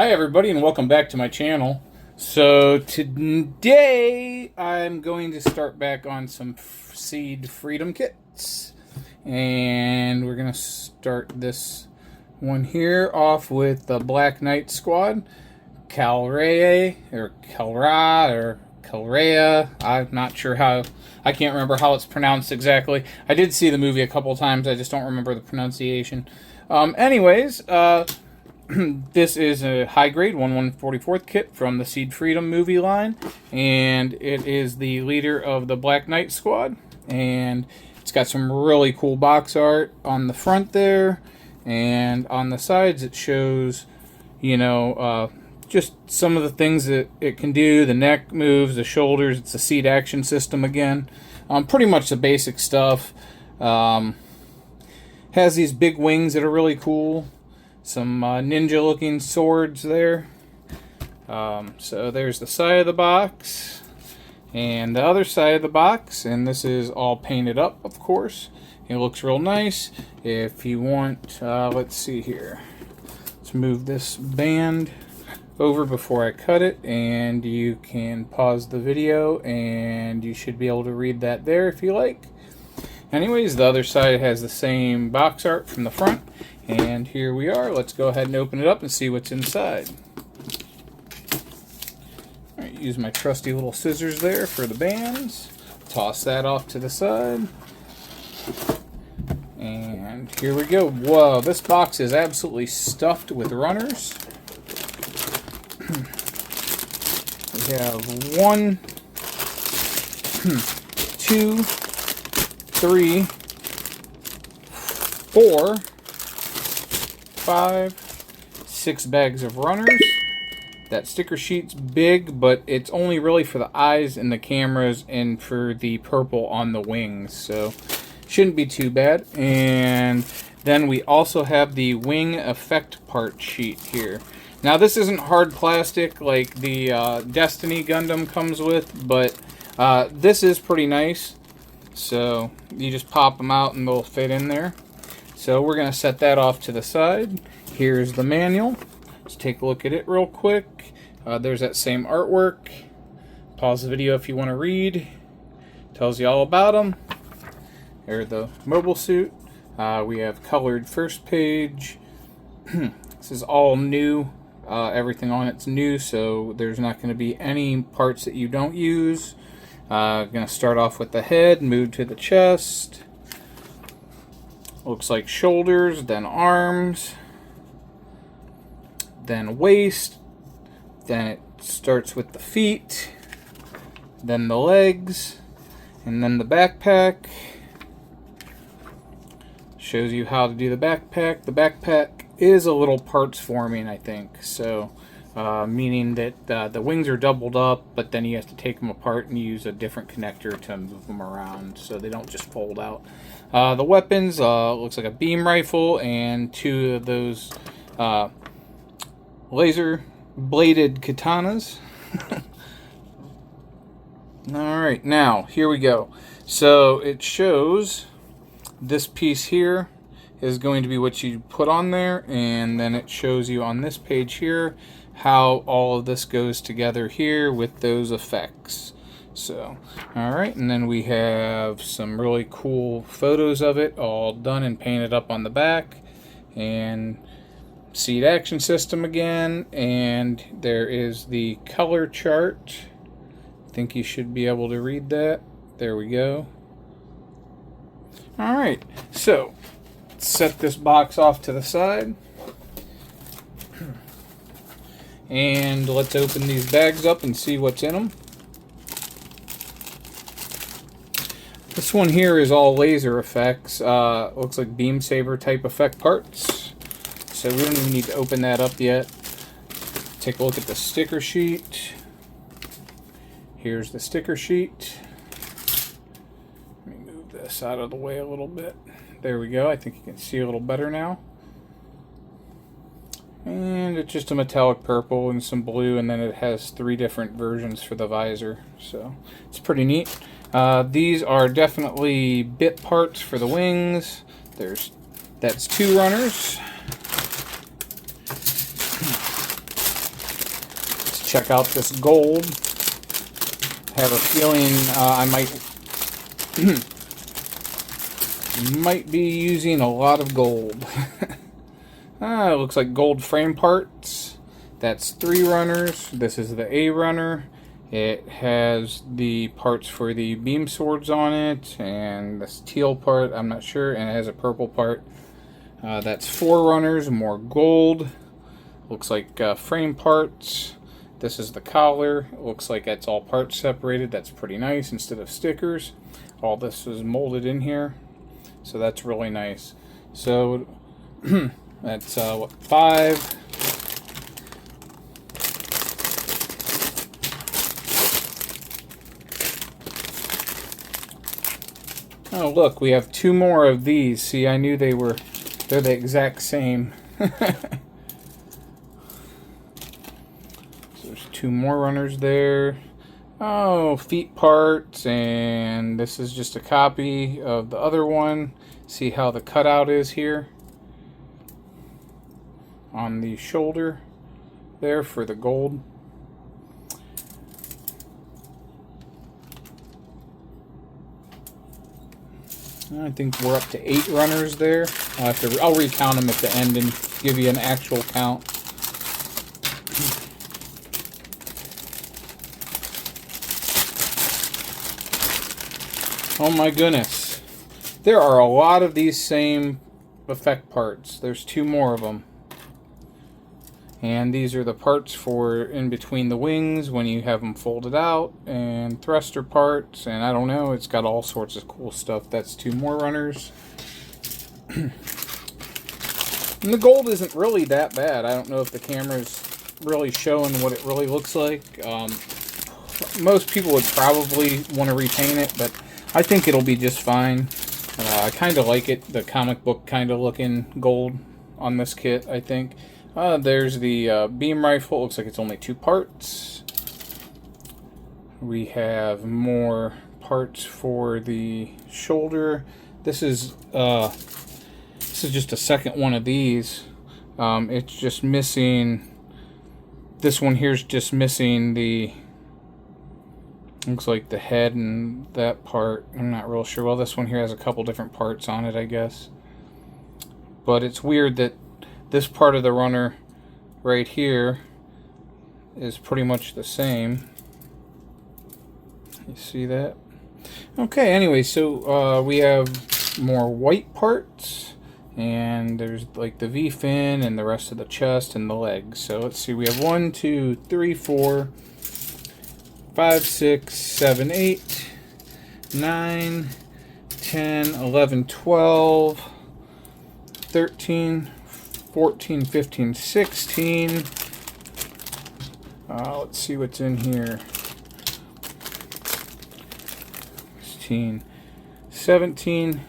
Hi everybody and welcome back to my channel. So today I'm going to start back on some Seed Freedom kits. And we're going to start this one here off with the Black Knight Squad. Calrea. I'm not sure how, I can't remember how it's pronounced exactly. I did see the movie a couple times, I just don't remember the pronunciation. This is a high-grade 1/144th kit from the Seed Freedom movie line, and it is the leader of the Black Knight Squad, and it's got some really cool box art on the front there, and on the sides it shows, just some of the things that it can do. The neck moves, the shoulders, it's a seed action system again. Pretty much the basic stuff. Has these big wings that are really cool. Some ninja-looking swords there. So there's the side of the box and the other side of the box, and this is all painted up, of course. It looks real nice. If you want, let's see here. Let's move this band over before I cut it, and you can pause the video, and you should be able to read that there if you like. Anyways, the other side has the same box art from the front. And here we are. Let's go ahead and open it up and see what's inside. All right, use my trusty little scissors there for the bands. Toss that off to the side. And here we go. Whoa, this box is absolutely stuffed with runners. We have 1, 2, 3, 4, 5, 6 bags of runners. That sticker sheet's big, but it's only really for the eyes and the cameras and for the purple on the wings, so shouldn't be too bad. And then we also have the wing effect part sheet here. Now this isn't hard plastic like the Destiny Gundam comes with, but this is pretty nice. So you just pop them out and they'll fit in there. So we're going to set that off to the side. Here's the manual. Let's take a look at it real quick. There's that same artwork. Pause the video if you want to read. Tells you all about them. There's the mobile suit. We have colored first page. This is all new. Everything on it's new, so there's not going to be any parts that you don't use. Going to start off with the head, move to the chest. Looks like shoulders, then arms, then waist, then it starts with the feet, then the legs, and then the backpack. Shows you how to do the backpack. The backpack is a little parts forming, I think, so meaning that the wings are doubled up, but then you have to take them apart and use a different connector to move them around so they don't just fold out. The weapons, looks like a beam rifle and 2 of those laser bladed katanas. Alright, now here we go. So it shows this piece here is going to be what you put on there, and then it shows you on this page here how all of this goes together here with those effects. So, alright, and then we have some really cool photos of it all done and painted up on the back, and seed action system again, and there is the color chart. I think you should be able to read that. There we go. Alright, so set this box off to the side. And let's open these bags up and see what's in them. This one here is all laser effects. Looks like beam saber type effect parts. So we don't even need to open that up yet. Take a look at the sticker sheet. Here's the sticker sheet. Let me move this out of the way a little bit. There we go. I think you can see a little better now. And it's just a metallic purple and some blue, and then it has 3 different versions for the visor. So it's pretty neat. These are definitely bit parts for the wings. That's 2 runners. check out this gold. I have a feeling I might be using a lot of gold. It looks like gold frame parts. That's 3 runners. This is the A runner. It has the parts for the beam swords on it, and this teal part, I'm not sure, and it has a purple part. That's 4 runners, more gold. Looks like frame parts. This is the collar. It looks like it's all parts separated. That's pretty nice instead of stickers. All this is molded in here, so that's really nice. So that's what, 5. Oh look, we have 2 more of these. See, I knew they're the exact same. So there's 2 more runners there. Oh, feet parts, and this is just a copy of the other one. See how the cutout is here on the shoulder there for the gold. I think we're up to 8 runners there. I'll recount them at the end and give you an actual count. Oh my goodness. There are a lot of these same effect parts. There's 2 more of them. And these are the parts for in between the wings when you have them folded out, and thruster parts, and I don't know, it's got all sorts of cool stuff. That's 2 more runners. And the gold isn't really that bad. I don't know if the camera's really showing what it really looks like. Most people would probably want to repaint it, but I think it'll be just fine. I kind of like it, the comic book kind of looking gold on this kit, I think. There's the beam rifle. Looks like it's only 2 parts. We have more parts for the shoulder. This is just a second one of these. It's just missing. This one here's just missing the. Looks like the head and that part. I'm not real sure. Well, this one here has a couple different parts on it, I guess. But it's weird that this part of the runner right here is pretty much the same. You see that? Okay, anyway, so we have more white parts, and there's like the V-fin and the rest of the chest and the legs. So let's see, we have 1, 2, 3, 4, 5, 6, 7, 8, 9, 10, 11, 12, 13, 14, 15, 16. Let's see what's in here. 16, 17,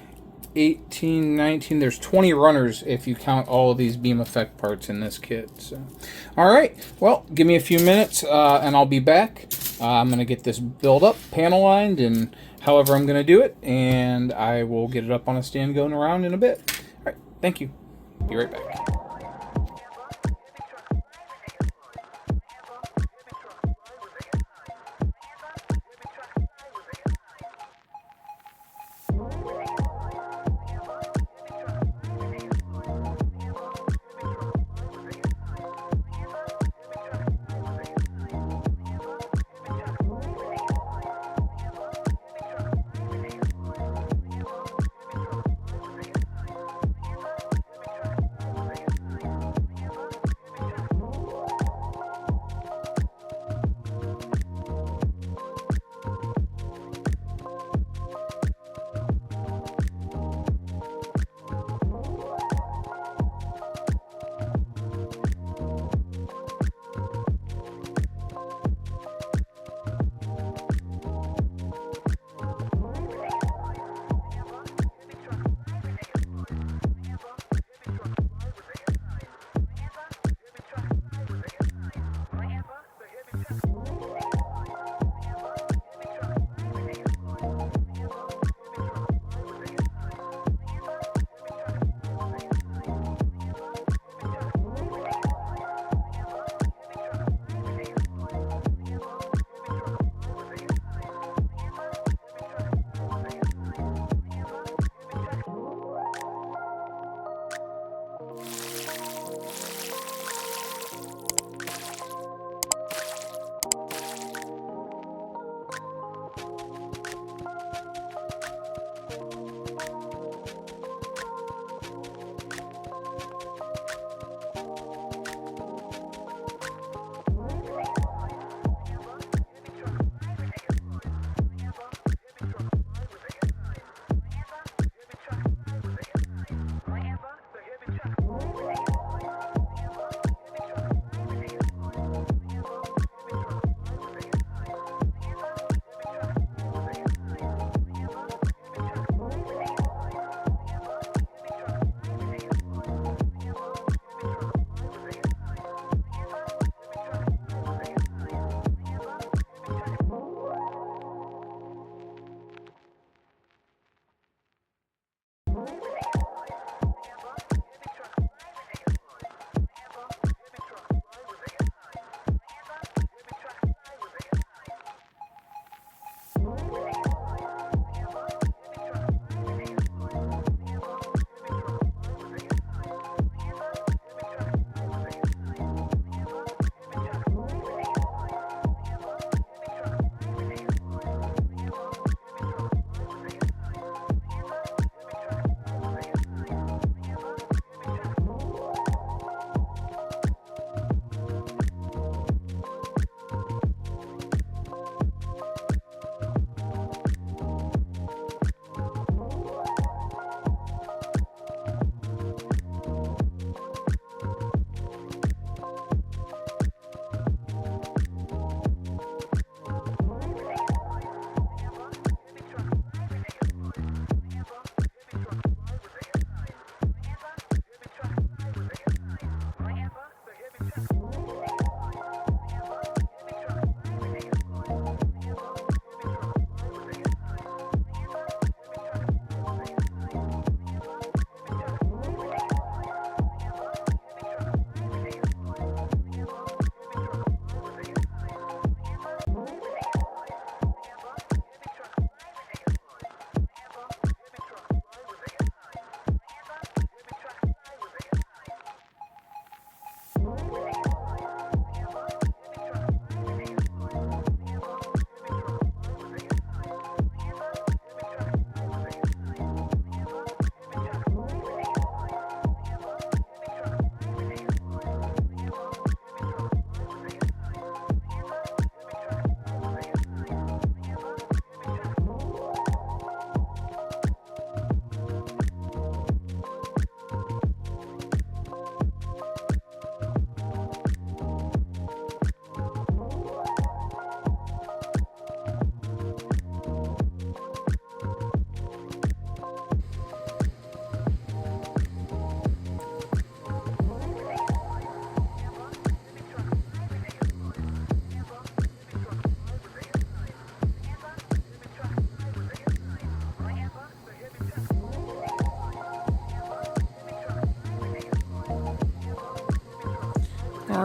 18, 19. There's 20 runners if you count all of these beam effect parts in this kit. So, all right. Well, give me a few minutes and I'll be back. I'm going to get this build up, panel lined, and however I'm going to do it, and I will get it up on a stand going around in a bit. All right. Thank you. Be right back.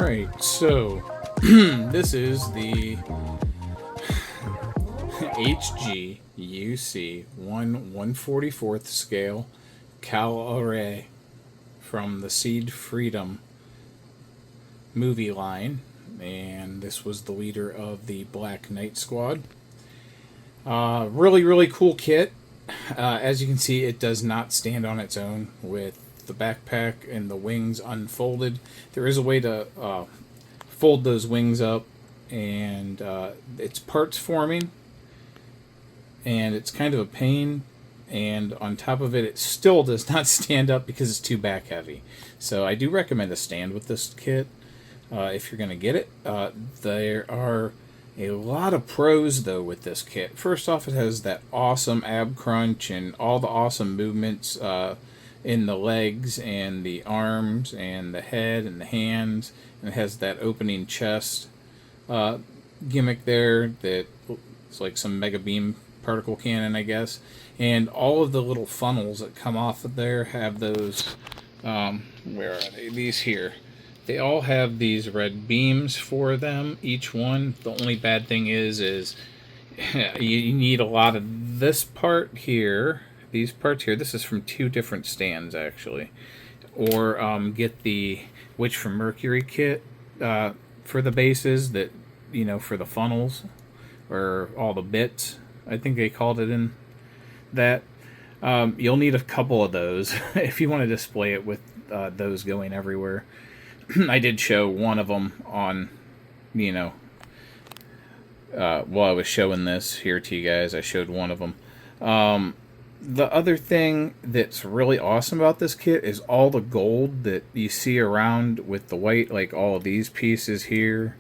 Alright, so this is the HGUC 1/144th scale Cal Array from the Seed Freedom movie line, and this was the leader of the Black Knight Squad. Really cool kit. As you can see, it does not stand on its own with the backpack and the wings unfolded. There is a way to fold those wings up, and it's parts forming, and it's kind of a pain, and on top of it, it still does not stand up because it's too back heavy. So I do recommend a stand with this kit if you're going to get it. There are a lot of pros though with this kit. First off, it has that awesome ab crunch and all the awesome movements in the legs and the arms and the head and the hands, and it has that opening chest gimmick there that it's like some mega beam particle cannon, I guess. And all of the little funnels that come off of there have those, where are they? These here. They all have these red beams for them, each one. The only bad thing is you need a lot of this part here, these parts here. This is from 2 different stands, actually. Or get the Witch from Mercury kit for the bases, that, you know, for the funnels, or all the bits. I think they called it in that. You'll need a couple of those if you want to display it with those going everywhere. I did show one of them on, you know, while I was showing this here to you guys, I showed one of them. The other thing that's really awesome about this kit is all the gold that you see around with the white, like all of these pieces here,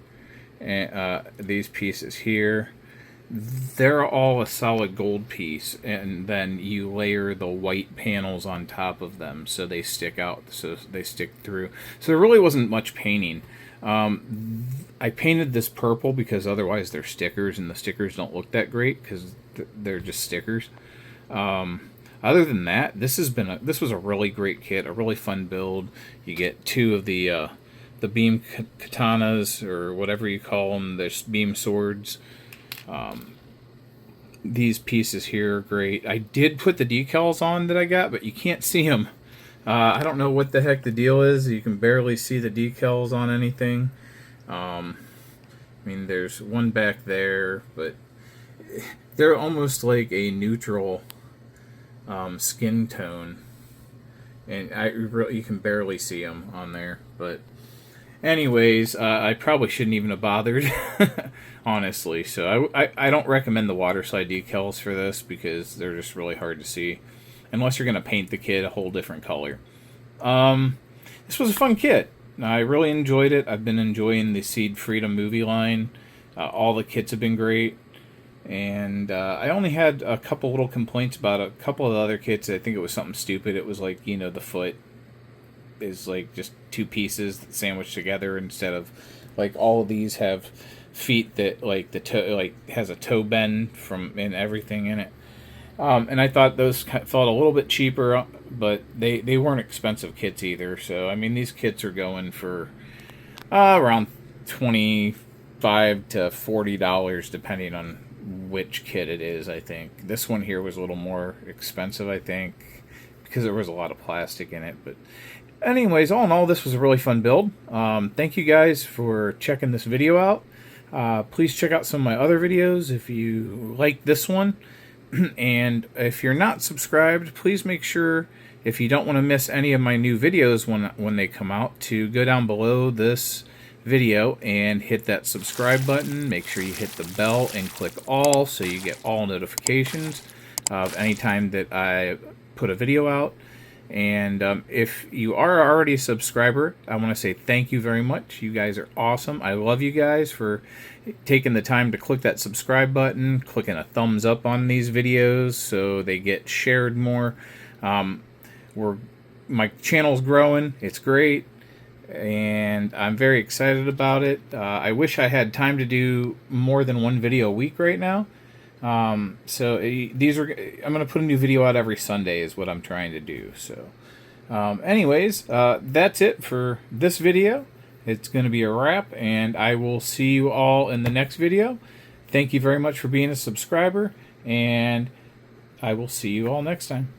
and these pieces here. They're all a solid gold piece, and then you layer the white panels on top of them so they stick out, so they stick through. So there really wasn't much painting. I painted this purple because otherwise they're stickers, and the stickers don't look that great because they're just stickers. Other than that, this was a really great kit, a really fun build. You get 2 of the beam katanas, or whatever you call them, there's beam swords. These pieces here are great. I did put the decals on that I got, but you can't see them. I don't know what the heck the deal is. You can barely see the decals on anything. I mean, there's one back there, but they're almost like a neutral skin tone, and you can barely see them on there. But anyways, I probably shouldn't even have bothered, honestly. So I don't recommend the water slide decals for this because they're just really hard to see, unless you're going to paint the kit a whole different color. This was a fun kit. I really enjoyed it. I've been enjoying the Seed Freedom movie line. All the kits have been great. And I only had a couple little complaints about a couple of the other kits. I think it was something stupid. It was like, you know, the foot is like just 2 pieces sandwiched together, instead of like all of these have feet that like the toe, like has a toe bend from and everything in it. And I thought those felt a little bit cheaper, but they weren't expensive kits either. So I mean, these kits are going for around $25 to $40 depending on which kit it is. I think this one here was a little more expensive, I think, because there was a lot of plastic in it. But anyways, all in all, this was a really fun build. Thank you guys for checking this video out. Please check out some of my other videos if you like this one. And if you're not subscribed, please make sure, if you don't want to miss any of my new videos when they come out, to go down below this video and hit that subscribe button. Make sure you hit the bell and click all, so you get all notifications of any time that I put a video out. And if you are already a subscriber, I want to say thank you very much. You guys are awesome. I love you guys for taking the time to click that subscribe button, clicking a thumbs up on these videos so they get shared more. My channel's growing. It's great, and I'm very excited about it. I wish I had time to do more than 1 video a week right now. I'm going to put a new video out every Sunday is what I'm trying to do. So anyways, that's it for this video. it's going to be a wrap, and I will see you all in the next video. Thank you very much for being a subscriber, and I will see you all next time.